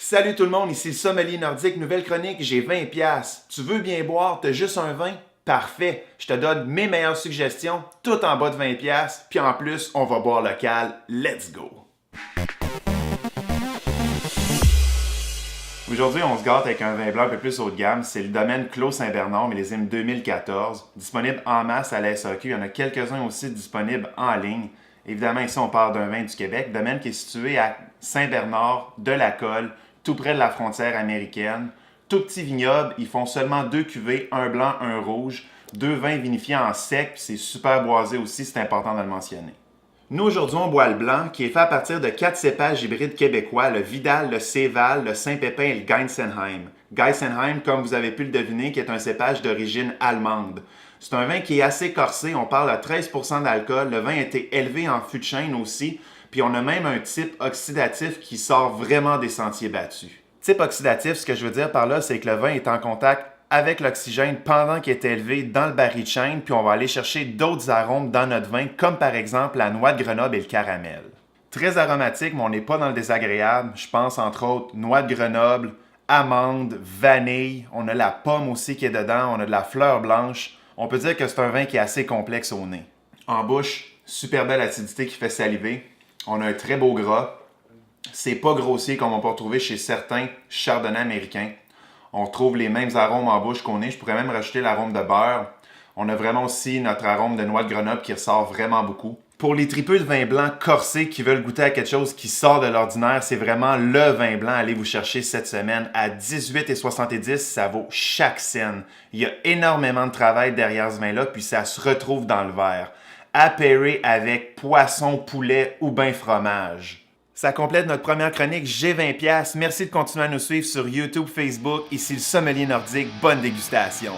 Salut tout le monde, ici le sommelier nordique, nouvelle chronique, j'ai 20 pièces. Tu veux bien boire, t'as juste un vin? Parfait, je te donne mes meilleures suggestions, tout en bas de 20 pièces, puis en plus, on va boire local. Let's go. Aujourd'hui, on se gâte avec un vin blanc un peu plus haut de gamme. C'est le domaine Clos Saint-Bernard, millésime 2014. Disponible en masse à la SAQ. Il y en a quelques-uns aussi disponibles en ligne. Évidemment, ici, on parle d'un vin du Québec. Domaine qui est situé à Saint-Bernard de la Colle, tout près de la frontière américaine. Tout petit vignoble. Ils font seulement 2 cuvées, un blanc, un rouge. 2 vins vinifiés en sec. Puis c'est super boisé aussi, c'est important de le mentionner. Nous, aujourd'hui, on boit le blanc, qui est fait à partir de 4 cépages hybrides québécois, le Vidal, le Céval, le Saint-Pépin et le Geisenheim. Geisenheim, comme vous avez pu le deviner, qui est un cépage d'origine allemande. C'est un vin qui est assez corsé, on parle de 13% d'alcool, le vin a été élevé en fût de chêne aussi, puis on a même un type oxydatif qui sort vraiment des sentiers battus. Type oxydatif, ce que je veux dire par là, c'est que le vin est en contact avec l'oxygène pendant qu'il est élevé dans le baril de chêne, puis on va aller chercher d'autres arômes dans notre vin, comme par exemple la noix de Grenoble et le caramel. Très aromatique, mais on n'est pas dans le désagréable. Je pense entre autres noix de Grenoble, amande, vanille, on a la pomme aussi qui est dedans, on a de la fleur blanche. On peut dire que c'est un vin qui est assez complexe au nez. En bouche, super belle acidité qui fait saliver. On a un très beau gras. C'est pas grossier comme on peut retrouver chez certains chardonnays américains. On retrouve les mêmes arômes en bouche qu'au nez. Je pourrais même rajouter l'arôme de beurre. On a vraiment aussi notre arôme de noix de Grenoble qui ressort vraiment beaucoup. Pour les tripeux de vin blanc corsés qui veulent goûter à quelque chose qui sort de l'ordinaire, c'est vraiment le vin blanc à aller vous chercher cette semaine. À 18,70$, ça vaut chaque scène. Il y a énormément de travail derrière ce vin-là, puis ça se retrouve dans le verre. Apéré avec poisson, poulet ou bien fromage. Ça complète notre première chronique J'ai 20$. Merci de continuer à nous suivre sur YouTube, Facebook. Ici le sommelier nordique. Bonne dégustation.